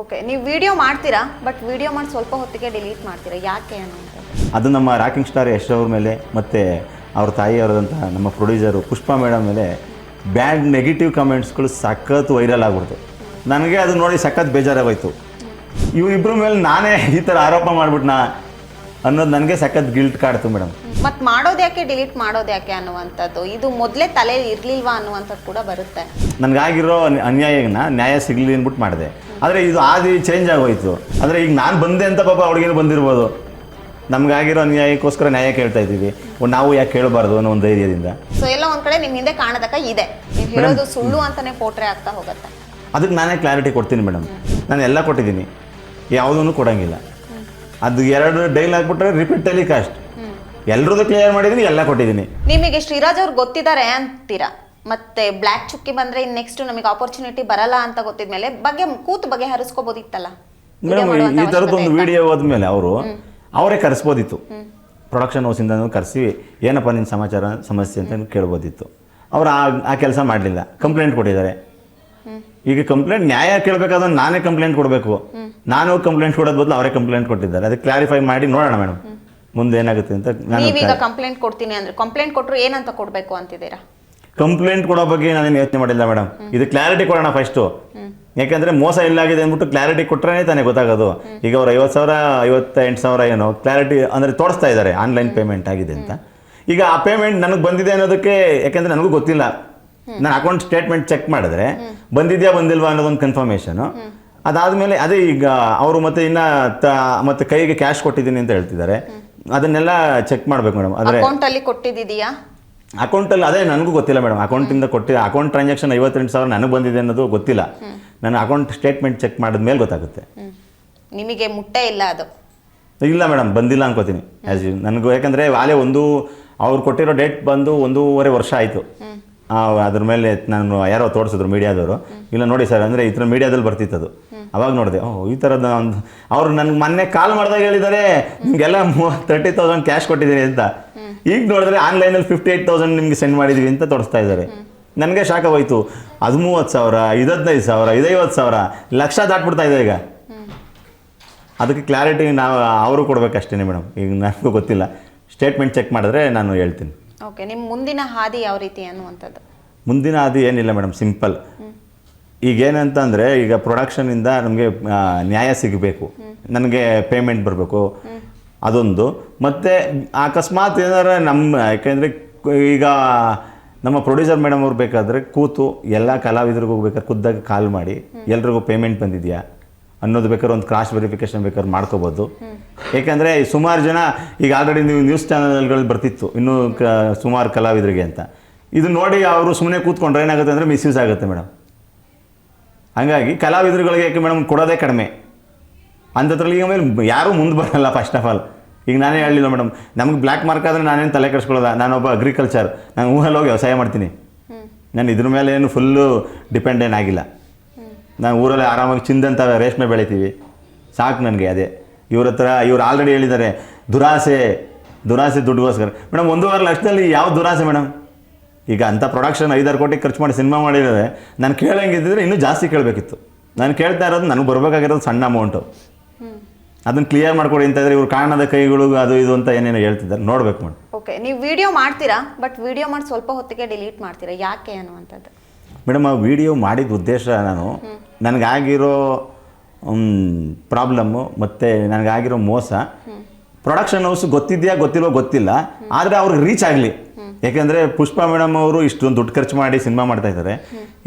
Okay, ನೀವು video ಮಾಡ್ತೀರಾ, but video ಮಾಡಿ ಸ್ವಲ್ಪ ಹೊತ್ತಿಗೆ ಡಿಲೀಟ್ ಮಾಡ್ತೀರಾ, ಯಾಕೆ ಅನ್ನೋಂಥದ್ದು? ಅದು ನಮ್ಮ ರಾಕಿಂಗ್ ಸ್ಟಾರ್ ಯಶ್ ಅವ್ರ ಮೇಲೆ ಮತ್ತು ಅವ್ರ ತಾಯಿಯವರದಂಥ ನಮ್ಮ ಪ್ರೊಡ್ಯೂಸರು ಪುಷ್ಪಾ ಮೇಡಮ್ ಮೇಲೆ ಬ್ಯಾಡ್ ನೆಗೆಟಿವ್ ಕಮೆಂಟ್ಸ್ಗಳು ಸಖತ್ ವೈರಲ್ ಆಗ್ಬಿಡ್ತು. ನನಗೆ ಅದು ನೋಡಿ ಸಖತ್ ಬೇಜಾರಾಗೋಯ್ತು. ಇವರಿಬ್ಬರ ಮೇಲೆ ನಾನೇ ಈ ಥರ ಆರೋಪ ಮಾಡಿಬಿಟ್ನಾ ಅನ್ನೋದು ನನಗೆ ಸಖತ್ ಗಿಲ್ಟ್ ಕಾಡ್ತು ಮೇಡಮ್. ಮತ್ತು ಮಾಡೋದು ಯಾಕೆ, ಡಿಲೀಟ್ ಮಾಡೋದು ಯಾಕೆ ಅನ್ನುವಂಥದ್ದು, ಇದು ಮೊದಲೇ ತಲೆ ಇರಲಿಲ್ವಾ ಅನ್ನುವಂಥದ್ದು ಕೂಡ ಬರುತ್ತೆ. ನನಗಾಗಿರೋ ಅನ್ಯಾಯನ ನ್ಯಾಯ ಸಿಗಲಿ ಅಂದ್ಬಿಟ್ಟು ಮಾಡಿದೆ. ಆದರೆ ಇದು ಆದಿ ಚೇಂಜ್ ಆಗೋಯ್ತು. ಅಂದರೆ ಈಗ ನಾನು ಬಂದೆ ಅಂತ ಪಾಪ ಅವ್ಳಿಗೇನು ಬಂದಿರ್ಬೋದು. ನಮಗಾಗಿರೋ ಅನ್ಯಾಯಕ್ಕೋಸ್ಕರ ನ್ಯಾಯ ಕೇಳ್ತಾ ಇದ್ದೀವಿ, ನಾವು ಯಾಕೆ ಕೇಳಬಾರ್ದು ಅನ್ನೋ ಒಂದು ಧೈರ್ಯದಿಂದ. ಸೊ ಎಲ್ಲ ಒಂದು ಕಡೆ ನಿಮ್ಮ ಹಿಂದೆ ಕಾಣದಕ್ಕ ಇದೆ, ನೀವು ಹೇಳೋದು ಸುಳ್ಳು ಅಂತಲೇ ಪೋಟ್ರೆ ಆಗ್ತಾ ಹೋಗುತ್ತೆ. ಅದಕ್ಕೆ ನಾನೇ ಕ್ಲಾರಿಟಿ ಕೊಡ್ತೀನಿ ಮೇಡಮ್. ನಾನು ಎಲ್ಲ ಕೊಟ್ಟಿದ್ದೀನಿ, ಯಾವುದೂ ಕೊಡೋಂಗಿಲ್ಲ. ಅದು 2 ಡೈಲ್ ಹಾಕ್ಬಿಟ್ರೆ ರಿಪೀಟ್ ಟೆಲಿಕಾಸ್ಟ್ ಎಲ್ಲರದ್ದು ಕ್ಲಿಯರ್ ಮಾಡಿದ್ದೀನಿ, ಎಲ್ಲ ಕೊಟ್ಟಿದ್ದೀನಿ. ನಿಮಗೆ ಶ್ರೀರಾಜ್ ಅವ್ರು ಗೊತ್ತಿದ್ದಾರೆ ಅಂತೀರಾ, ಮತ್ತೆ ಬ್ಲ್ಯಾಕ್ ಚುಕ್ಕಿ ಬಂದ್ರೆ ನೆಕ್ಸ್ಟ್ ನಮಗೆ ಆಪರ್ಚುನಿಟಿ ಬರಲ್ಲ ಅಂತ ಗೊತ್ತಿದ್ಮೇಲೆ ಕೂತು ಬಗೆಹರಿಸ್ಕೋಬೋದಿತ್ತಲ್ಲ ಮೇಡಮ್. ಈ ಥರದ್ದೊಂದು ವಿಡಿಯೋ ಹೋದ್ಮೇಲೆ ಅವರೇ ಕರೆಸ್ಬೋದಿತ್ತು, ಪ್ರೊಡಕ್ಷನ್ ಹೌಸಿಂದ ಕರೆಸಿ ಏನಪ್ಪ ನಿನ್ನ ಸಮಾಚಾರ ಸಮಸ್ಯೆ ಅಂತ ಕೇಳ್ಬೋದಿತ್ತು. ಅವರು ಆ ಕೆಲಸ ಮಾಡಲಿಲ್ಲ, ಕಂಪ್ಲೇಂಟ್ ಕೊಟ್ಟಿದ್ದಾರೆ. ಈಗ ಕಂಪ್ಲೇಂಟ್ ನ್ಯಾಯ ಕೇಳಬೇಕಾದ್ರೆ ನಾನೇ ಕಂಪ್ಲೇಂಟ್ ಕೊಡಬೇಕು. ನಾನು ಕಂಪ್ಲೇಂಟ್ ಕೊಡೋದು ಬದಲು ಅವರೇ ಕಂಪ್ಲೇಂಟ್ ಕೊಟ್ಟಿದ್ದಾರೆ. ಅದಕ್ಕೆ ಕ್ಲಾರಿಫೈ ಮಾಡಿ ನೋಡೋಣ ಮೇಡಮ್ ಮುಂದೆ ಏನಾಗುತ್ತೆ ಅಂತ. ನೀವೀಗ ಕಂಪ್ಲೇಂಟ್ ಕೊಡ್ತೀನಿ ಅಂದ್ರೆ ಕಂಪ್ಲೇಂಟ್ ಕೊಟ್ಟರು ಏನಂತ ಕೊಡಬೇಕು ಅಂತಿದ್ದೀರಾ? ಕಂಪ್ಲೇಂಟ್ ಕೊಡೋ ಬಗ್ಗೆ ನಾನೇನು ಯೋಚನೆ ಮಾಡಿಲ್ಲ ಮೇಡಮ್. ಇದು ಕ್ಲಾರಿಟಿ ಕೊಡೋಣ ಫಸ್ಟು. ಯಾಕಂದರೆ ಮೋಸ ಇಲ್ಲಾಗಿದೆ ಅಂದ್ಬಿಟ್ಟು ಕ್ಲಾರಿಟಿ ಕೊಟ್ಟರೆ ತಾನೇ ಗೊತ್ತಾಗೋದು. ಈಗ ಅವ್ರು 50,000 58,000 ಏನೋ ಕ್ಲಾರಿಟಿ ಅಂದರೆ ತೋರಿಸ್ತಾ ಇದ್ದಾರೆ ಆನ್ಲೈನ್ ಪೇಮೆಂಟ್ ಆಗಿದೆ ಅಂತ. ಈಗ ಆ ಪೇಮೆಂಟ್ ನನಗೆ ಬಂದಿದೆ ಅನ್ನೋದಕ್ಕೆ, ಯಾಕೆಂದರೆ ನನಗೂ ಗೊತ್ತಿಲ್ಲ. ನಾನು ಅಕೌಂಟ್ ಸ್ಟೇಟ್ಮೆಂಟ್ ಚೆಕ್ ಮಾಡಿದ್ರೆ ಬಂದಿದೆಯಾ ಬಂದಿಲ್ವಾ ಅನ್ನೋದೊಂದು ಕನ್ಫರ್ಮೇಷನು. ಅದಾದಮೇಲೆ ಅದೇ ಈಗ ಅವರು ಮತ್ತೆ ಮತ್ತೆ ಕೈಗೆ ಕ್ಯಾಶ್ ಕೊಟ್ಟಿದ್ದೀನಿ ಅಂತ ಹೇಳ್ತಿದ್ದಾರೆ. ಅದನ್ನೆಲ್ಲ ಚೆಕ್ ಮಾಡಬೇಕು ಮೇಡಮ್. ಆದರೆ ಅಕೌಂಟಲ್ಲಿ ಕೊಟ್ಟಿದ್ದೀಯಾ? ಅಕೌಂಟಲ್ಲಿ ಅದೇ ನನಗೂ ಗೊತ್ತಿಲ್ಲ ಮೇಡಮ್. ಅಕೌಂಟಿಂದ ಅಕೌಂಟ್ ಟ್ರಾನ್ಸಾಕ್ಷನ್ 58,000 ನನಗೆ ಬಂದಿದೆ ಅನ್ನೋದು ಗೊತ್ತಿಲ್ಲ. ನಾನು ಅಕೌಂಟ್ ಸ್ಟೇಟ್ಮೆಂಟ್ ಚೆಕ್ ಮಾಡಿದ ಮೇಲೆ ಗೊತ್ತಾಗುತ್ತೆ. ನಿಮಗೆ ಮುಟ್ಟೆ ಇಲ್ಲ ಅದು? ಇಲ್ಲ ಮೇಡಮ್, ಬಂದಿಲ್ಲ ಅನ್ಕೋತೀನಿ ನನಗೂ. ಯಾಕಂದರೆ ವಾಲೆ ಅವ್ರು ಕೊಟ್ಟಿರೋ ಡೇಟ್ ಬಂದು 1.5 ವರ್ಷ ಆಯಿತು. ಅದ್ರ ಮೇಲೆ ನಾನು ಯಾರೋ ತೋರಿಸಿದ್ರು ಮೀಡಿಯಾದವರು. ಇಲ್ಲ ನೋಡಿ ಸರ್ ಅಂದರೆ ಈ ಥರ ಮೀಡಿಯಾದಲ್ಲಿ ಬರ್ತಿತ್ತದು. ಅವಾಗ ನೋಡಿದೆ, ಈ ಥರದ ಒಂದು ಅವ್ರು ನನಗೆ ಮೊನ್ನೆ ಕಾಲ್ ಮಾಡಿದಾಗ ಹೇಳಿದ್ದಾರೆ ನಿಮಗೆಲ್ಲ 30,000 ಕ್ಯಾಶ್ ಕೊಟ್ಟಿದ್ದೀರಿ ಅಂತ. ಈಗ ನೋಡಿದ್ರೆ ಆನ್ಲೈನಲ್ಲಿ 58,000 ನಿಮಗೆ ಸೆಂಡ್ ಮಾಡಿದ್ದೀವಿ ಅಂತ ತೋರಿಸ್ತಾ ಇದ್ದಾರೆ. ನನಗೆ ಶಾಕ್ ಆಗೋಯ್ತು. ಅದು 30,000, 15,000, 50,000 ಲಕ್ಷ ದಾಟ್ಬಿಡ್ತಾ ಇದೆ ಈಗ. ಅದಕ್ಕೆ ಕ್ಲಾರಿಟಿ ಅವರು ಕೊಡಬೇಕಷ್ಟೇ ಮೇಡಮ್. ಈಗ ನನಗೂ ಗೊತ್ತಿಲ್ಲ, ಸ್ಟೇಟ್ಮೆಂಟ್ ಚೆಕ್ ಮಾಡಿದ್ರೆ ನಾನು ಹೇಳ್ತೀನಿ. ಓಕೆ, ನಿಮ್ಮ ಮುಂದಿನ ಹಾದಿ ಯಾವ ರೀತಿ ಅನ್ನುವಂಥದ್ದು? ಮುಂದಿನ ಹಾದಿ ಏನಿಲ್ಲ ಮೇಡಮ್, ಸಿಂಪಲ್. ಈಗೇನಂತಂದರೆ ಈಗ ಪ್ರೊಡಕ್ಷನಿಂದ ನಮಗೆ ನ್ಯಾಯ ಸಿಗಬೇಕು, ನನಗೆ ಪೇಮೆಂಟ್ ಬರಬೇಕು, ಅದೊಂದು. ಮತ್ತು ಅಕಸ್ಮಾತ್ ಏನಾರ ಯಾಕೆಂದರೆ ಈಗ ನಮ್ಮ ಪ್ರೊಡ್ಯೂಸರ್ ಮೇಡಮ್ ಅವ್ರು ಬೇಕಾದರೆ ಕೂತು ಎಲ್ಲ ಕಲಾವಿದರಿಗೂ ಬೇಕಾದ್ರೆ ಖುದ್ದಾಗಿ ಕಾಲ್ ಮಾಡಿ ಎಲ್ರಿಗೂ ಪೇಮೆಂಟ್ ಬಂದಿದೆಯಾ ಅನ್ನೋದು ಬೇಕಾದ್ರೆ ಒಂದು ಕ್ರಾಸ್ ವೆರಿಫಿಕೇಷನ್ ಬೇಕಾದ್ರೆ ಮಾಡ್ಕೋಬೋದು. ಏಕೆಂದರೆ ಸುಮಾರು ಜನ ಈಗ ಆಲ್ರೆಡಿ ನೀವು ನ್ಯೂಸ್ ಚಾನಲ್ಗಳಲ್ಲಿ ಬರ್ತಿತ್ತು ಇನ್ನೂ ಸುಮಾರು ಕಲಾವಿದರಿಗೆ ಅಂತ. ಇದು ನೋಡಿ ಅವರು ಸುಮ್ಮನೆ ಕೂತ್ಕೊಂಡ್ರೆ ಏನಾಗುತ್ತೆ ಅಂದರೆ ಮಿಸ್ಯೂಸ್ ಆಗುತ್ತೆ ಮೇಡಮ್. ಹಾಗಾಗಿ ಕಲಾವಿದರುಗಳಿಗೆ ಯಾಕೆ ಮೇಡಮ್ ಕೊಡೋದೇ ಕಡಿಮೆ ಅಂಥದ್ರಲ್ಲಿ ಈಗ ಮೇಲೆ ಯಾರೂ ಮುಂದೆ ಬರೋಲ್ಲ. ಫಸ್ಟ್ ಆಫ್ ಆಲ್ ಈಗ ನಾನೇ ಹೇಳಲಿಲ್ಲ ಮೇಡಮ್, ನಮಗೆ ಬ್ಲ್ಯಾಕ್ ಮಾರ್ಕ್ ಆದರೆ ನಾನೇನು ತಲೆ ಕೆಡಿಸ್ಕೊಳ್ಳೋದ. ನಾನೊಬ್ಬ ಅಗ್ರಿಕಲ್ಚರ್, ನಾನು ಊರಲ್ಲಿ ಹೋಗಿ ವ್ಯವಸಾಯ ಮಾಡ್ತೀನಿ. ನಾನು ಇದ್ರ ಮೇಲೆ ಏನು ಫುಲ್ಲು ಡಿಪೆಂಡ್ ಏನಾಗಿಲ್ಲ. ನಾನು ಊರಲ್ಲಿ ಆರಾಮಾಗಿ ಚಿಂದಂತ ರೇಷ್ಮೆ ಬೆಳಿತೀವಿ, ಸಾಕು ನನಗೆ. ಅದೇ ಇವ್ರು ಆಲ್ರೆಡಿ ಹೇಳಿದ್ದಾರೆ ದುರಾಸೆ ದುಡ್ಡುಗೋಸ್ಕರ. ಮೇಡಮ್ 1.5 ಲಕ್ಷದಲ್ಲಿ ಯಾವ ದುರಾಸೆ ಮೇಡಮ್? ಈಗ ಅಂಥ ಪ್ರೊಡಕ್ಷನ್ 5-6 ಕೋಟಿ ಖರ್ಚು ಮಾಡಿ ಸಿನಿಮಾ ಮಾಡಿದರೆ ನಾನು ಕೇಳಂಗಿದ್ದರೆ ಇನ್ನೂ ಜಾಸ್ತಿ ಕೇಳಬೇಕಿತ್ತು. ನಾನು ಕೇಳ್ತಾ ಇರೋದು ನನಗೆ ಬರಬೇಕಾಗಿರೋದು ಸಣ್ಣ ಅಮೌಂಟು. ಅದನ್ನು ಕ್ಲಿಯರ್ ಮಾಡ್ಕೊಡಿ ಅಂತ ಇದ್ರೆ ಇವ್ರು ಕಾರಣದ ಕೈಗಳು ಅದು ಇದು ಅಂತ ಏನೇನೋ ಹೇಳ್ತಿದ್ದಾರೆ, ನೋಡ್ಬೇಕು ಮೇಡಮ್. ಓಕೆ, ನೀವು ವಿಡಿಯೋ ಮಾಡ್ತೀರಾ, ಬಟ್ ವಿಡಿಯೋ ಮಾಡಿ ಸ್ವಲ್ಪ ಹೊತ್ತಿಗೆ ಡಿಲೀಟ್ ಮಾಡ್ತೀರಾ, ಯಾಕೆ ಅನ್ನುವಂಥದ್ದು? ಮೇಡಮ್, ಆ ವಿಡಿಯೋ ಮಾಡಿದ ಉದ್ದೇಶ ನನಗಾಗಿರೋ ಪ್ರಾಬ್ಲಮ್ಮು ಮತ್ತು ನನಗಾಗಿರೋ ಮೋಸ ಪ್ರೊಡಕ್ಷನ್ ಹೌಸ್ ಗೊತ್ತಿದೆಯಾ ಗೊತ್ತಿಲ್ವೋ ಗೊತ್ತಿಲ್ಲ, ಆದರೆ ಅವ್ರಿಗೆ ರೀಚ್ ಆಗಲಿ. ಯಾಕೆಂದರೆ ಪುಷ್ಪಾ ಮೇಡಮ್ ಅವರು ಇಷ್ಟೊಂದು ದುಡ್ಡು ಖರ್ಚು ಮಾಡಿ ಸಿನಿಮಾ ಮಾಡ್ತಾ ಇದ್ದಾರೆ.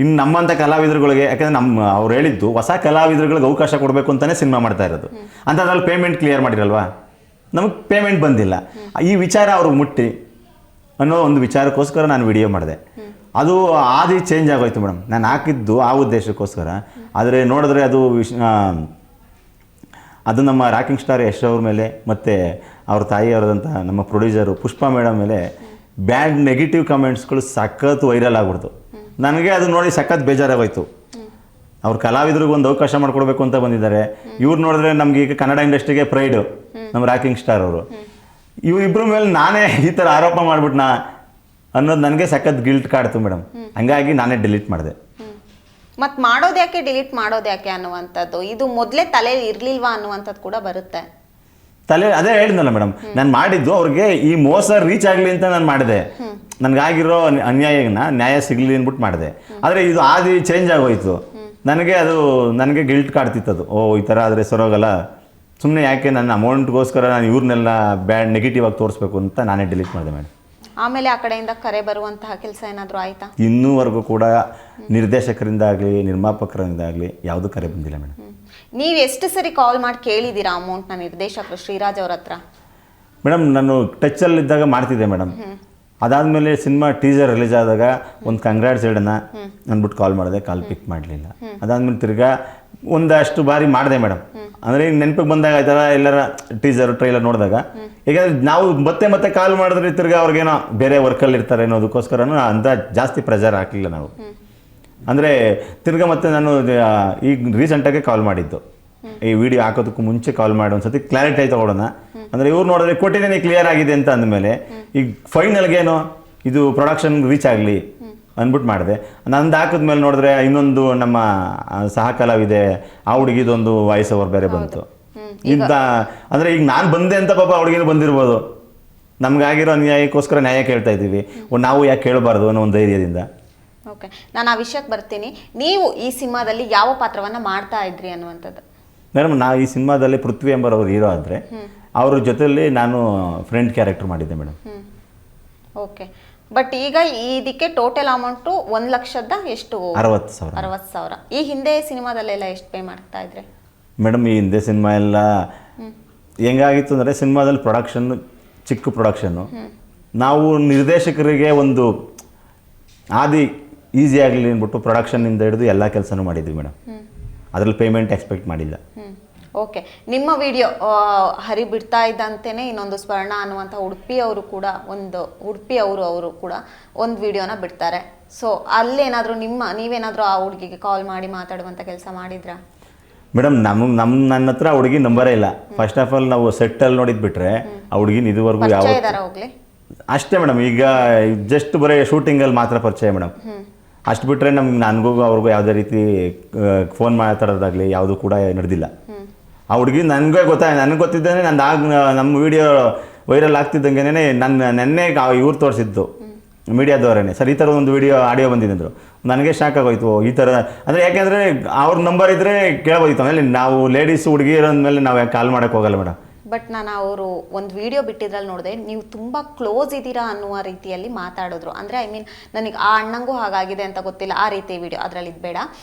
ಇನ್ನು ನಮ್ಮಂಥ ಕಲಾವಿದರುಗಳಿಗೆ, ಯಾಕೆಂದರೆ ಅವ್ರು ಹೇಳಿದ್ದು ಹೊಸ ಕಲಾವಿದರುಗಳಿಗೆ ಅವಕಾಶ ಕೊಡಬೇಕು ಅಂತಲೇ ಸಿನಿಮಾ ಮಾಡ್ತಾ ಇರೋದು. ಅಂಥದ್ರಲ್ಲಿ ಪೇಮೆಂಟ್ ಕ್ಲಿಯರ್ ಮಾಡಿರಲ್ವಾ, ನಮಗೆ ಪೇಮೆಂಟ್ ಬಂದಿಲ್ಲ. ಈ ವಿಚಾರ ಅವ್ರಿಗೆ ಮುಟ್ಟಿ ಅನ್ನೋ ಒಂದು ವಿಚಾರಕ್ಕೋಸ್ಕರ ನಾನು ವಿಡಿಯೋ ಮಾಡಿದೆ. ಅದು ಆದಿ ಚೇಂಜ್ ಆಗೋಯ್ತು ಮೇಡಮ್. ನಾನು ಹಾಕಿದ್ದು ಆ ಉದ್ದೇಶಕ್ಕೋಸ್ಕರ. ಆದರೆ ನೋಡಿದ್ರೆ ಅದು ನಮ್ಮ ರಾಕಿಂಗ್ ಸ್ಟಾರ್ ಯಶ್ ಅವ್ರ ಮೇಲೆ ಮತ್ತು ಅವ್ರ ತಾಯಿಯವರದಂಥ ನಮ್ಮ ಪ್ರೊಡ್ಯೂಸರು ಪುಷ್ಪಾ ಮೇಡಮ್ ಮೇಲೆ ಬ್ಯಾಡ್ ನೆಗೆಟಿವ್ ಕಮೆಂಟ್ಸ್ಗಳು ಸಖತ್ ವೈರಲ್ ಆಗ್ಬಿಡ್ತು. ನನಗೆ ಅದು ನೋಡಿ ಸಖತ್ ಬೇಜಾರಾಗೋಯ್ತು. ಅವ್ರು ಕಲಾವಿದರಿಗೆ ಒಂದು ಅವಕಾಶ ಮಾಡಿಕೊಡ್ಬೇಕು ಅಂತ ಬಂದಿದ್ದಾರೆ. ಇವ್ರು ನೋಡಿದ್ರೆ ನಮ್ಗೆ ಈಗ ಕನ್ನಡ ಇಂಡಸ್ಟ್ರಿಗೆ ಪ್ರೈಡು ನಮ್ಮ ರಾಕಿಂಗ್ ಸ್ಟಾರ್ ಅವರು. ಇವರಿಬ್ಬರ ಮೇಲೆ ನಾನೇ ಈ ಥರ ಆರೋಪ ಮಾಡಿಬಿಟ್ನಾ ಅನ್ನೋದು ನನಗೆ ಸಖತ್ ಗಿಲ್ಟ್ ಕಾಡ್ತು ಮೇಡಮ್. ಹಂಗಾಗಿ ನಾನೇ ಡಿಲೀಟ್ ಮಾಡಿದೆ. ಮತ್ ಮಾಡೋದು ಯಾಕೆ ಡಿಲೀಟ್ ಮಾಡೋದು ಯಾಕೆ ಅನ್ನುವಂಥದ್ದು, ಇದು ಮೊದಲೇ ತಲೆ ಇರ್ಲಿಲ್ವಾ ಅನ್ನುವಂಥದ್ದು ಕೂಡ ಬರುತ್ತೆ. ತಲೆ ಅದೇ ಹೇಳಿದ್ನಲ್ಲ ಮೇಡಮ್, ನಾನು ಮಾಡಿದ್ದು ಅವ್ರಿಗೆ ಈ ಮೋಸ ರೀಚ್ ಆಗಲಿ ಅಂತ ನಾನು ಮಾಡಿದೆ. ನನಗಾಗಿರೋ ಅನ್ಯಾಯನ ನ್ಯಾಯ ಸಿಗಲಿ ಅಂದ್ಬಿಟ್ಟು ಮಾಡಿದೆ. ಆದರೆ ಇದು ಆದಿ ಚೇಂಜ್ ಆಗೋಯ್ತು. ನನಗೆ ಗಿಲ್ಟ್ ಕಾಡ್ತಿತ್ತು ಅದು. ಈ ಥರ ಆದರೆ ಸರೋಗಲ್ಲ, ಸುಮ್ಮನೆ ಯಾಕೆ ನನ್ನ ಅಮೌಂಟ್ಗೋಸ್ಕರ ನಾನು ಇವ್ರನ್ನೆಲ್ಲ ನೆಗೆಟಿವ್ ಆಗಿ ತೋರಿಸ್ಬೇಕು ಅಂತ ನಾನೇ ಡಿಲೀಟ್ ಮಾಡಿದೆ ಮೇಡಮ್. ಆಮೇಲೆ ಆ ಕಡೆಯಿಂದ ಕರೆ ಬರುವಂತಹ ಕೆಲಸ ಏನಾದರೂ ಆಯ್ತಾ? ಇನ್ನೂವರೆಗೂ ಕೂಡ ನಿರ್ದೇಶಕರಿಂದಾಗಲಿ ನಿರ್ಮಾಪಕರಿಂದಾಗಲಿ ಯಾವುದೂ ಕರೆ ಬಂದಿಲ್ಲ ಮೇಡಮ್. ನೀವು ಎಷ್ಟು ಸರಿ ಕಾಲ್ ಮಾಡಿ ಕೇಳಿದ್ದೀರಾ ಅಮೌಂಟ್ನ ನಿರ್ದೇಶಕರು ಶ್ರೀರಾಜ್ ಅವ್ರ ಹತ್ರ? ಮೇಡಮ್ ನಾನು ಟಚ್ಚಲ್ಲಿದ್ದಾಗ ಮಾಡ್ತಿದ್ದೆ ಮೇಡಮ್. ಅದಾದಮೇಲೆ ಸಿನಿಮಾ ಟೀಸರ್ ರಿಲೀಸ್ ಆದಾಗ ಒಂದು ಕಂಗ್ರಾಟ್ಸ್ ಹೇಳೋಣ ಅಂದ್ಬಿಟ್ಟು ಕಾಲ್ ಮಾಡಿದೆ, ಕಾಲ್ ಪಿಕ್ ಮಾಡಲಿಲ್ಲ. ಅದಾದಮೇಲೆ ತಿರ್ಗಾ ಒಂದಷ್ಟು ಬಾರಿ ಮಾಡಿದೆ ಮೇಡಮ್. ಅಂದರೆ ಈಗ ನೆನಪಿಗೆ ಬಂದಾಗ ಆಯ್ತಲ್ಲ, ಎಲ್ಲರ ಟೀಸರ್ ಟ್ರೈಲರ್ ನೋಡಿದಾಗ, ಯಾಕಂದರೆ ನಾವು ಮತ್ತೆ ಕಾಲ್ ಮಾಡಿದ್ರೆ ತಿರ್ಗಾ ಅವ್ರಿಗೇನೋ ಬೇರೆ ವರ್ಕಲ್ಲಿ ಇರ್ತಾರೆ ಅನ್ನೋದಕ್ಕೋಸ್ಕರನೂ ಅಂತ ಜಾಸ್ತಿ ಪ್ರೆಷರ್ ಹಾಕಲಿಲ್ಲ ನಾವು. ಅಂದರೆ ತಿರ್ಗಾ ಮತ್ತೆ ನಾನು ಈಗ ರೀಸೆಂಟಾಗೆ ಕಾಲ್ ಮಾಡಿದ್ದು, ಈ ವಿಡಿಯೋ ಹಾಕೋದಕ್ಕೂ ಮುಂಚೆ ಕಾಲ್ ಮಾಡಿ ಒಂದ್ಸತಿ ಕ್ಲಾರಿಟಿ ತಗೊಳ್ಳೋಣ. ಅಂದರೆ ಇವ್ರು ನೋಡಿದ್ರೆ ಕೊಟ್ಟಿದ್ದೇನೆ ಕ್ಲಿಯರ್ ಆಗಿದೆ ಅಂತ ಅಂದಮೇಲೆ ಈಗ ಫೈನಲ್ಗೇನೋ ಇದು ಪ್ರೊಡಕ್ಷನ್ ರೀಚ್ ಆಗಲಿ ಅಂದ್ಬಿಟ್ಟು ಮಾಡಿದೆ. ನಂದು ಹಾಕಿದ್ಮೇಲೆ ನೋಡಿದ್ರೆ ಇನ್ನೊಂದು ನಮ್ಮ ಸಹ ಕಲಾವಿದೆ ಆ ಹುಡುಗಿದೊಂದು ವಾಯ್ಸ್ ಓವರ್ ಬೇರೆ ಬಂತು. ಇಂಥ ಅಂದರೆ ಈಗ ನಾನು ಬಂದೆ ಅಂತ ಪಾಪ ಹುಡುಗಿನೂ ಬಂದಿರ್ಬೋದು. ನಮಗಾಗಿರೋ ನ್ಯಾಯಕ್ಕೋಸ್ಕರ ನ್ಯಾಯ ಕೇಳ್ತಾ ಇದ್ದೀವಿ, ನಾವು ಯಾಕೆ ಕೇಳಬಾರ್ದು ಅನ್ನೋ ಒಂದು ಧೈರ್ಯದಿಂದ. ಓಕೆ, ನಾನು ಆ ವಿಷಯಕ್ಕೆ ಬರ್ತೀನಿ. ನೀವು ಈ ಸಿನಿಮಾದಲ್ಲಿ ಯಾವ ಪಾತ್ರವನ್ನು ಮಾಡ್ತಾ ಇದ್ರಿ ಅನ್ನುವಂಥದ್ದು? ಮೇಡಮ್, ಈ ಸಿನಿಮಾದಲ್ಲಿ ಪೃಥ್ವಿ ಎಂಬರವ್ರು ಹೀರೋ ಆದರೆ ಅವ್ರ ಜೊತೆಯಲ್ಲಿ ನಾನು ಫ್ರೆಂಡ್ ಕ್ಯಾರೆಕ್ಟರ್ ಮಾಡಿದ್ದೆ ಮೇಡಮ್. ಓಕೆ, ಬಟ್ ಈಗ ಇದಕ್ಕೆ ಟೋಟಲ್ ಅಮೌಂಟು 1,00,000 ಎಷ್ಟು? 60,000. ಈ ಹಿಂದೆ ಸಿನಿಮಾದಲ್ಲೆಲ್ಲ ಎಷ್ಟು ಪೇ ಮಾಡ್ತಾ ಇದ್ರೆ ಮೇಡಮ್? ಈ ಹಿಂದೆ ಸಿನಿಮಾ ಎಲ್ಲ ಹೆಂಗಾಗಿತ್ತು ಅಂದರೆ, ಸಿನಿಮಾದಲ್ಲಿ ಪ್ರೊಡಕ್ಷನ್ ಚಿಕ್ಕ ಪ್ರೊಡಕ್ಷನ್ನು, ನಾವು ನಿರ್ದೇಶಕರಿಗೆ ಒಂದು ಆದಿ ಈಸಿ ಆಗಲಿ ಅಂದ್ಬಿಟ್ಟು ಪ್ರೊಡಕ್ಷನ್ನಿಂದ ಹಿಡಿದು ಎಲ್ಲ ಕೆಲಸನೂ ಮಾಡಿದ್ವಿ ಮೇಡಮ್. ಅದರಲ್ಲಿ ಪೇಮೆಂಟ್ ಎಕ್ಸ್ಪೆಕ್ಟ್ ಮಾಡಿಲ್ಲ. ಓಕೆ, ನಿಮ್ಮ ವಿಡಿಯೋ ಹರಿ ಬಿಡ್ತಾ ಇದ್ದಂತೆಯೇ ಇನ್ನೊಂದು ಸ್ವರ್ಣ ಅನ್ನುವಂಥ ಉಡುಪಿಯವರು ಕೂಡ ಒಂದು ವಿಡಿಯೋನ ಬಿಡ್ತಾರೆ. ಸೊ ಅಲ್ಲೇನಾದರೂ ನೀವೇನಾದರೂ ಆ ಹುಡುಗಿಗೆ ಕಾಲ್ ಮಾಡಿ ಮಾತಾಡುವಂಥ ಕೆಲಸ ಮಾಡಿದ್ರಾ? ಮೇಡಮ್, ನನ್ನ ಹತ್ರ ಆ ಹುಡುಗಿ ನಂಬರೇ ಇಲ್ಲ. ಫಸ್ಟ್ ಆಫ್ ಆಲ್ ನಾವು ಸೆಟ್ಟಲ್ಲಿ ನೋಡಿದ್ ಬಿಟ್ರೆ ಆ ಹುಡುಗಿನ ಇದುವರೆಗೂ ಹೋಗ್ಲಿ ಅಷ್ಟೇ ಮೇಡಮ್. ಈಗ ಜಸ್ಟ್ ಬರೀ ಶೂಟಿಂಗಲ್ಲಿ ಮಾತ್ರ ಪರಿಚಯ ಮೇಡಮ್. ಅಷ್ಟು ಬಿಟ್ಟರೆ ನನಗೂ ಅವ್ರಿಗೂ ಯಾವುದೇ ರೀತಿ ಫೋನ್ ಮಾತಾಡೋದಾಗಲಿ ಯಾವುದೂ ಕೂಡ ನಡೆದಿಲ್ಲ. ಆ ಹುಡುಗಿ ನನಗೆ ಗೊತ್ತಿದ್ದೇನೆ. ನಮ್ಮ ವಿಡಿಯೋ ವೈರಲ್ ಆಗ್ತಿದ್ದಂಗೆ ನೆನ್ನೆ ಇವ್ರು ತೋರಿಸಿದ್ದು ಮೀಡಿಯಾದವರೇ, ಸರ್ ಈ ಥರ ಒಂದು ಆಡಿಯೋ ಬಂದಿದ್ದರು. ನನಗೆ ಶಾಕ್ ಆಗೋಯ್ತು. ಈ ಥರ ಅಂದರೆ ಯಾಕೆಂದರೆ ಅವ್ರ ನಂಬರ್ ಇದ್ದರೆ ಕೇಳ್ಬೋದಿತ್ತು. ಆಮೇಲೆ ನಾವು ಲೇಡೀಸ್ ಹುಡುಗಿಯರ ಅಂದಮೇಲೆ ನಾವು ಯಾಕೆ ಕಾಲ್ ಮಾಡೋಕ್ಕೆ ಹೋಗಲ್ಲ ಮೇಡಮ್. ಬಟ್ ನಾನು ಅವರು ಒಂದು ವಿಡಿಯೋ ಬಿಟ್ಟಿದ್ರಲ್ಲಿ ನೋಡಿದೆ, ನೀವು ತುಂಬ ಕ್ಲೋಸ್ ಇದ್ದೀರಾ ಅನ್ನುವ ರೀತಿಯಲ್ಲಿ ಮಾತಾಡಿದ್ರು. ಅಂದರೆ ನನಗೆ ಆ ಅಣ್ಣಂಗೂ ಹಾಗಾಗಿದೆ ಅಂತ ಗೊತ್ತಿಲ್ಲ, ಆ ರೀತಿ ವಿಡಿಯೋ ಅದರಲ್ಲಿ ಬೇಡ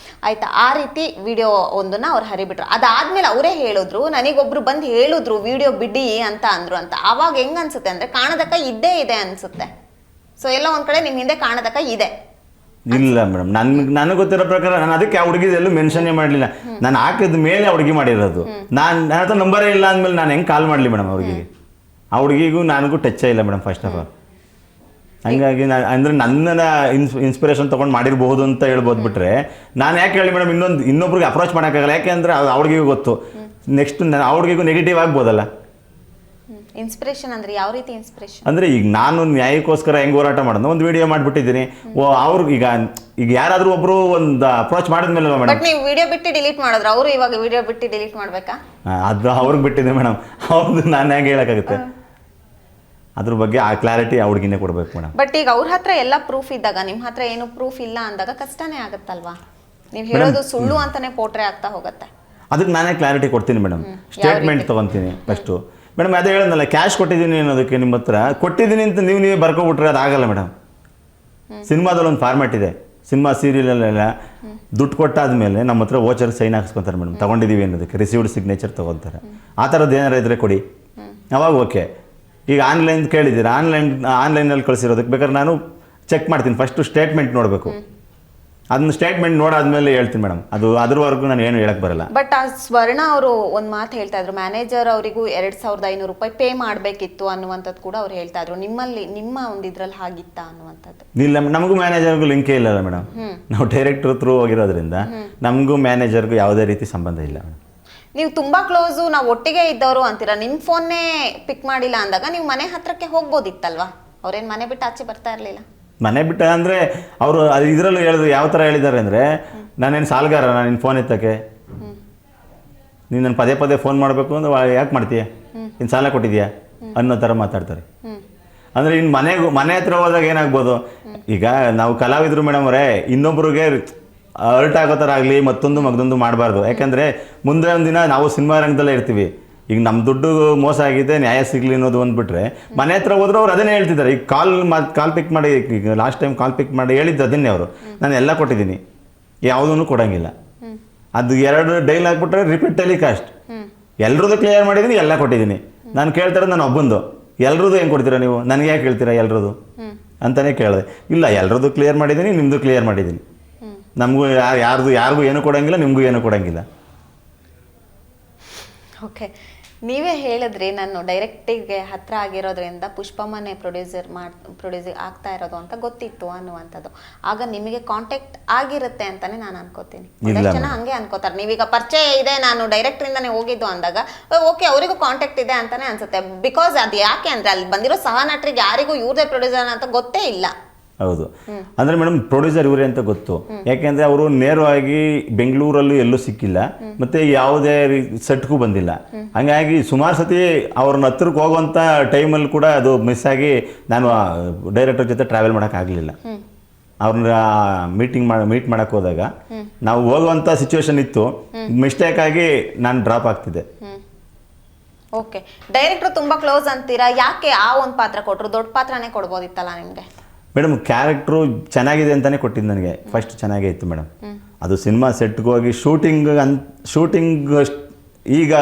ಆಯಿತಾ, ಆ ರೀತಿ ವಿಡಿಯೋ ಒಂದನ್ನು ಅವ್ರು ಹರಿಬಿಟ್ರು. ಅದಾದಮೇಲೆ ಅವರೇ ಹೇಳಿದ್ರು, ನನಗೊಬ್ರು ಬಂದು ಹೇಳಿದ್ರು ವಿಡಿಯೋ ಬಿಡಿ ಅಂತ ಅಂದರು ಅಂತ. ಆವಾಗ ಹೆಂಗೆ ಅನಿಸುತ್ತೆ ಅಂದರೆ, ಕಾಣದಕ್ಕ ಇದ್ದೇ ಇದೆ ಅನಿಸುತ್ತೆ. ಸೊ ಎಲ್ಲ ಒಂದು ಕಡೆ ನಿಮ್ಮ ಹಿಂದೆ ಕಾಣದಕ್ಕ ಇದೆ. ಇಲ್ಲ ಮೇಡಮ್, ನನಗೆ ಗೊತ್ತಿರೋ ಪ್ರಕಾರ ನಾನು ಅದಕ್ಕೆ ಆ ಹುಡುಗಿದೆಲ್ಲೂ ಮೆನ್ಷನ್ನೇ ಮಾಡಲಿಲ್ಲ. ನಾನು ಹಾಕಿದ ಮೇಲೆ ಆ ಹುಡುಗಿ ಮಾಡಿರೋದು. ನನ್ನ ಹತ್ರ ನಂಬರೇ ಇಲ್ಲ ಅಂದಮೇಲೆ ನಾನು ಹೆಂಗೆ ಕಾಲ್ ಮಾಡಲಿ ಮೇಡಮ್ ಅವ್ರಿಗೆ? ಆ ಹುಡುಗಿಗೂ ನನಗೂ ಟಚ್ಚೇ ಇಲ್ಲ ಮೇಡಮ್ ಫಸ್ಟ್ ಆಫ್ ಆಲ್. ಹಂಗಾಗಿ ಅಂದರೆ ನನ್ನನ್ನು ಇನ್ಸ್ಪಿರೇಷನ್ ತೊಗೊಂಡು ಮಾಡಿರ್ಬೋದು ಅಂತ ಹೇಳ್ಬೋದು. ಬಿಟ್ಟರೆ ನಾನು ಯಾಕೆ ಹೇಳಿ ಮೇಡಮ್, ಇನ್ನೊಬ್ರಿಗೆ ಅಪ್ರೋಚ್ ಮಾಡೋಕ್ಕಾಗಲ್ಲ. ಯಾಕೆ ಅಂದರೆ ಆ ಹುಡುಗಿಗೂ ಗೊತ್ತು, ನೆಕ್ಸ್ಟ್ ಆ ಹುಡುಗಿಗೂ ನೆಗೆಟಿವ್ ಆಗ್ಬೋದಲ್ಲ. ಇನ್ಸ್ಪಿರೇಷನ್ ಅಂದ್ರೆ ಯಾವ ರೀತಿ ಇನ್ಸ್ಪಿರೇಷನ್? ಅಂದರೆ ಈಗ ನಾನು ನ್ಯಾಯಕ್ಕೋಸ್ಕರ ಹೆಂಗೆ ಹೋರಾಟ ಮಾಡೋದು, ಒಂದು ವಿಡಿಯೋ ಮಾಡಿಬಿಟ್ಟಿದ್ದೀನಿ. ಅವ್ರಿಗೆ ಈಗ ಯಾರಾದರೂ ಒಬ್ಬರು ಒಂದು ಅಪ್ರೋಚ್ ಮಾಡಿದ್ಮೇಲೆ ಮೇಡಮ್. ಬಟ್ ನೀವು ವಿಡಿಯೋ ಬಿಟ್ಟು ಡಿಲೀಟ್ ಮಾಡಿದ್ರೆ ಅವರು ಇವಾಗ ವಿಡಿಯೋ ಬಿಟ್ಟು ಡಿಲೀಟ್ ಮಾಡಬೇಕಾ? ಅದು ಅವ್ರಿಗೆ ಬಿಟ್ಟಿದೆ ಮೇಡಮ್. ಅವ್ರದ್ದು ನಾನು ಹೇಗೆ ಹೇಳೋಕ್ಕಾಗುತ್ತೆ? ಅದ್ರ ಬಗ್ಗೆ ಆ ಕ್ಲಾರಿಟಿ ಆ ಹುಡುಗಿನೇ ಕೊಡಬೇಕು ಮೇಡಮ್. ಬಟ್ ಈಗ ಅವ್ರ ಹತ್ರ ಎಲ್ಲ ಪ್ರೂಫ್ ಇದ್ದಾಗ ನಿಮ್ಮ ಹತ್ರ ಏನು ಪ್ರೂಫ್ ಇಲ್ಲ ಅಂದಾಗ ಕಷ್ಟನೇ ಆಗುತ್ತಲ್ವಾ? ನೀವು ಹೇಳೋದು ಸುಳ್ಳು ಅಂತಾನೆ ಪೋಟ್ರೆ ಆಗ್ತಾ ಹೋಗುತ್ತೆ. ಅದಕ್ಕೆ ನಾನೇ ಕ್ಲಾರಿಟಿ ಕೊಡ್ತೀನಿ ಮೇಡಮ್. ಸ್ಟೇಟ್ಮೆಂಟ್ ತೊಗೊತೀನಿ ಫಸ್ಟು ಮೇಡಮ್. ಅದೇ ಹೇಳೋದಲ್ಲ, ಕ್ಯಾಶ್ ಕೊಟ್ಟಿದ್ದೀನಿ ಅನ್ನೋದಕ್ಕೆ ನಿಮ್ಮ ಹತ್ರ ಕೊಟ್ಟಿದ್ದೀನಿ ಅಂತ ನೀವೇ ಬರ್ಕೊಬಿಟ್ರೆ ಅದಾಗಲ್ಲ ಮೇಡಮ್. ಸಿನಿಮಾದಲ್ಲಿ ಒಂದು ಫಾರ್ಮ್ಯಾಟ್ ಇದೆ. ಸಿನಿಮಾ ಸೀರಿಯಲಲ್ಲೆಲ್ಲ ದುಡ್ಡು ಕೊಟ್ಟಾದ್ಮೇಲೆ ನಮ್ಮ ಹತ್ರ ವೋಚರ್ ಸೈನ್ ಹಾಕ್ಸ್ಕೊತಾರೆ ಮೇಡಮ್, ತೊಗೊಂಡಿದ್ದೀವಿ ಅನ್ನೋದಕ್ಕೆ ರಿಸೀವ್ಡ್ ಸಿಗ್ನೇಚರ್ ತೊಗೊತಾರೆ. ಆ ಥರದ್ದು ಏನಾರು ಇದ್ದರೆ ಕೊಡಿ, ಅವಾಗ ಓಕೆ. ಈಗ ಆನ್ಲೈನ್ ಕೇಳಿದ್ದೀರಾ, ಆನ್ಲೈನಲ್ಲಿ ಕಳಿಸಿರೋದಕ್ಕೆ ಬೇಕಾದ್ರೆ ನಾನು ಚೆಕ್ ಮಾಡ್ತೀನಿ. ಫಸ್ಟು ಸ್ಟೇಟ್ಮೆಂಟ್ ನೋಡಬೇಕು. ಅದನ್ನ ಸ್ಟೇಟ್ಮೆಂಟ್ ನೋಡಾದ್ಮೇಲೆ ಹೇಳ್ತೀನಿ ಮೇಡಮ್. ಅದ್ರವರೆಗೂ ನಾನು ಏನು ಹೇಳಕ್ ಬರಲ್ಲ. ಬಟ್ ಆ ಸ್ವರ್ಣ ಅವರು ಒಂದು ಮಾತು ಹೇಳ್ತಾ ಇದ್ರು, ಮ್ಯಾನೇಜರ್ ಅವರಿಗೂ 2,500 ರೂಪಾಯಿ ಪೇ ಮಾಡಬೇಕಿತ್ತು ಅನ್ನುವಂಥದ್ದು ಕೂಡ ಅವ್ರು ಹೇಳ್ತಾ ಇದ್ರು. ನಿಮ್ಮ ಒಂದು ಇದ್ರಲ್ಲಿ ಹಾಗಿತ್ತಾ ಅನ್ನುವಂಥದ್ದು? ಇಲ್ಲ, ನಮಗೂ ಮ್ಯಾನೇಜರ್ಗೂ ಲಿಂಕೇ ಇಲ್ಲ ಮೇಡಮ್. ನಾವು ಡೈರೆಕ್ಟರ್ ಥ್ರೂ ಹೋಗಿರೋದ್ರಿಂದ ನಮಗೂ ಮ್ಯಾನೇಜರ್ಗೂ ಯಾವುದೇ ರೀತಿ ಸಂಬಂಧ ಇಲ್ಲ ಮೇಡಮ್. ನೀವು ತುಂಬಾ ಕ್ಲೋಸು, ನಾವು ಒಟ್ಟಿಗೆ ಇದ್ದವರು ಅಂತೀರಾ. ನಿಮ್ಮ ಫೋನ್ನೇ ಪಿಕ್ ಮಾಡಿಲ್ಲ ಅಂದಾಗ ನೀವು ಮನೆ ಹತ್ರಕ್ಕೆ ಹೋಗ್ಬೋದಿತ್ತಲ್ವಾ? ಅವ್ರೇನು ಮನೆ ಬಿಟ್ಟು ಆಚೆ ಬರ್ತಾ ಇರಲಿಲ್ಲ? ಮನೆ ಬಿಟ್ಟ ಅಂದರೆ ಅವರು ಇದರಲ್ಲೂ ಹೇಳಿದ್ರು ಯಾವ ಥರ ಹೇಳಿದ್ದಾರೆ ಅಂದರೆ ನಾನೇನು ಸಾಲಗಾರ ನಿನ್ನ ಫೋನ್ ಎತ್ತಕ್ಕೆ, ನೀನು ನನ್ನ ಪದೇ ಪದೇ ಫೋನ್ ಮಾಡಬೇಕು ಅಂದ್ರೆ ಯಾಕೆ ಮಾಡ್ತೀಯ, ನೀನು ಸಾಲ ಕೊಟ್ಟಿದ್ಯಾ ಅನ್ನೋ ಥರ ಮಾತಾಡ್ತಾರೆ. ಅಂದರೆ ಇನ್ನು ಮನೆ ಹತ್ರ ಹೋದಾಗ ಏನಾಗ್ಬೋದು, ಈಗ ನಾವು ಕಲಾವಿದರು ಮೇಡಮ್ ಅವರೇ ಇನ್ನೊಬ್ರಿಗೆ ಅರ್ಟ್ ಆಗೋ ಥರ ಆಗಲಿ ಮತ್ತೊಂದು ಮಾಡಬಾರ್ದು. ಯಾಕೆಂದರೆ ಮುಂದೆ ಒಂದು ದಿನ ನಾವು ಸಿನಿಮಾ ರಂಗದಲ್ಲೇ ಇರ್ತೀವಿ. ಈಗ ನಮ್ಮ ದುಡ್ಡು ಮೋಸ ಆಗಿದೆ, ನ್ಯಾಯ ಸಿಗಲಿ ಅನ್ನೋದು ಅಂದ್ಬಿಟ್ರೆ ಮನೆ ಹತ್ರ ಹೋದ್ರೆ ಅವ್ರು ಅದನ್ನೇ ಹೇಳ್ತಿದ್ದಾರೆ. ಈಗ ಕಾಲ್ ಪಿಕ್ ಮಾಡಿ, ಈಗ ಲಾಸ್ಟ್ ಟೈಮ್ ಕಾಲ್ ಪಿಕ್ ಮಾಡಿ ಹೇಳಿದ್ದು ಅದನ್ನೇ ಅವರು, ನಾನು ಎಲ್ಲ ಕೊಟ್ಟಿದ್ದೀನಿ, ಯಾವುದೂ ಕೊಡೋಂಗಿಲ್ಲ. ಅದು 2 ಡೈಲ್ ಹಾಕ್ಬಿಟ್ರೆ ರಿಪೀಟ್ ಟೆಲಿಕಾಸ್ಟ್, ಎಲ್ರದ್ದು ಕ್ಲಿಯರ್ ಮಾಡಿದ್ದೀನಿ, ಎಲ್ಲ ಕೊಟ್ಟಿದ್ದೀನಿ. ನಾನು ಕೇಳ್ತಾರೋದು ನಾನು ಒಬ್ಬಂದು, ಎಲ್ರದ್ದು ಹೆಂಗೆ ಕೊಡ್ತೀರಾ ನೀವು, ನನಗೆ ಯಾಕೆ ಹೇಳ್ತೀರಾ ಎಲ್ರದ್ದು ಅಂತಲೇ ಕೇಳಿದೆ. ಇಲ್ಲ, ಎಲ್ರದ್ದು ಕ್ಲಿಯರ್ ಮಾಡಿದ್ದೀನಿ, ನಿಮ್ಮದು ಕ್ಲಿಯರ್ ಮಾಡಿದ್ದೀನಿ, ನಮಗೂ ಯಾರಿಗೂ ಏನೂ ಕೊಡೋಂಗಿಲ್ಲ, ನಿಮಗೂ ಏನೂ ಕೊಡೋಂಗಿಲ್ಲ. ಓಕೆ, ನೀವೇ ಹೇಳಿದ್ರಿ ನಾನು ಡೈರೆಕ್ಟಿಗೆ ಹತ್ರ ಆಗಿರೋದ್ರಿಂದ ಪುಷ್ಪಮ್ಮನೇ ಪ್ರೊಡ್ಯೂಸ್ ಆಗ್ತಾ ಇರೋದು ಅಂತ ಗೊತ್ತಿತ್ತು ಅನ್ನುವಂಥದ್ದು. ಆಗ ನಿಮಗೆ ಕಾಂಟ್ಯಾಕ್ಟ್ ಆಗಿರುತ್ತೆ ಅಂತಾನೆ ನಾನು ಅನ್ಕೋತೀನಿ. ಒಂದಷ್ಟು ಜನ ಹಂಗೆ ಅನ್ಕೋತಾರೆ, ನೀವೀಗ ಪರಿಚಯ ಇದೆ ನಾನು ಡೈರೆಕ್ಟ್ರಿಂದಾನೇ ಹೋಗಿದ್ದು ಅಂದಾಗ ಓಕೆ ಅವರಿಗೂ ಕಾಂಟ್ಯಾಕ್ಟ್ ಇದೆ ಅಂತಾನೆ ಅನ್ಸುತ್ತೆ. ಬಿಕಾಸ್ ಅದು ಯಾಕೆ ಅಂದ್ರೆ ಅಲ್ಲಿ ಬಂದಿರೋ ಸಹ ನಟರಿಗೆ ಯಾರಿಗೂ ಇವ್ರದೇ ಪ್ರೊಡ್ಯೂಸರ್ ಅಂತ ಗೊತ್ತೇ ಇಲ್ಲ. ಹೌದು, ಅಂದರೆ ಮೇಡಮ್ ಪ್ರೊಡ್ಯೂಸರ್ ಇವರೇ ಅಂತ ಗೊತ್ತು. ಯಾಕೆಂದರೆ ಅವರು ನೇರವಾಗಿ ಬೆಂಗಳೂರಲ್ಲೂ ಎಲ್ಲೂ ಸಿಕ್ಕಿಲ್ಲ, ಮತ್ತು ಯಾವುದೇ ಸೆಟ್ಗೂ ಬಂದಿಲ್ಲ. ಹಂಗಾಗಿ ಸುಮಾರು ಸತಿ ಅವ್ರನ್ನ ಹತ್ರಕ್ಕೆ ಹೋಗುವಂಥ ಟೈಮಲ್ಲಿ ಕೂಡ ಅದು ಮಿಸ್ ಆಗಿ ನಾನು ಡೈರೆಕ್ಟರ್ ಜೊತೆ ಟ್ರಾವೆಲ್ ಮಾಡೋಕ್ಕಾಗಲಿಲ್ಲ. ಅವ್ರನ್ನ ಮೀಟ್ ಮಾಡೋಕ್ಕೆ ಹೋದಾಗ ನಾವು ಹೋಗುವಂಥ ಸಿಚುವೇಶನ್ ಇತ್ತು, ಮಿಸ್ಟೇಕ್ ಆಗಿ ನಾನು ಡ್ರಾಪ್ ಆಗ್ತಿದ್ದೆ. ಓಕೆ, ಡೈರೆಕ್ಟರ್ ತುಂಬ ಕ್ಲೋಸ್ ಅಂತೀರಾ, ಯಾಕೆ ಆ ಒಂದು ಪಾತ್ರ ಕೊಟ್ಟರು? ದೊಡ್ಡ ಪಾತ್ರನೇ ಕೊಡ್ಬೋದಿತ್ತಲ್ಲ ನಿಮಗೆ? ಮೇಡಮ್ ಕ್ಯಾರೆಕ್ಟ್ರು ಚೆನ್ನಾಗಿದೆ ಅಂತಲೇ ಕೊಟ್ಟಿದ್ದು ನನಗೆ. ಫಸ್ಟ್ ಚೆನ್ನಾಗೇ ಇತ್ತು ಮೇಡಮ್. ಅದು ಸಿನಿಮಾ ಸೆಟ್ಗೆ ಹೋಗಿ ಶೂಟಿಂಗ್ ಈಗ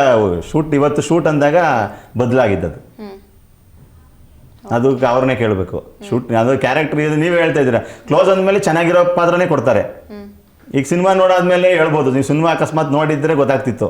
ಇವತ್ತು ಶೂಟ್ ಅಂದಾಗ ಬದಲಾಗಿದ್ದದು. ಅದು ಅವ್ರನ್ನೇ ಕೇಳಬೇಕು. ಅದು ಕ್ಯಾರೆಕ್ಟರ್ ಇದು ನೀವೇ ಹೇಳ್ತಾ ಇದ್ದೀರಾ, ಕ್ಲೋಸ್ ಅಂದಮೇಲೆ ಚೆನ್ನಾಗಿರೋ ಪಾತ್ರನೇ ಕೊಡ್ತಾರೆ. ಈಗ ಸಿನಿಮಾ ನೋಡಾದ್ಮೇಲೆ ಹೇಳ್ಬೋದು, ನೀವು ಸಿನಿಮಾ ಅಕಸ್ಮಾತ್ ನೋಡಿದ್ರೆ ಗೊತ್ತಾಗ್ತಿತ್ತು.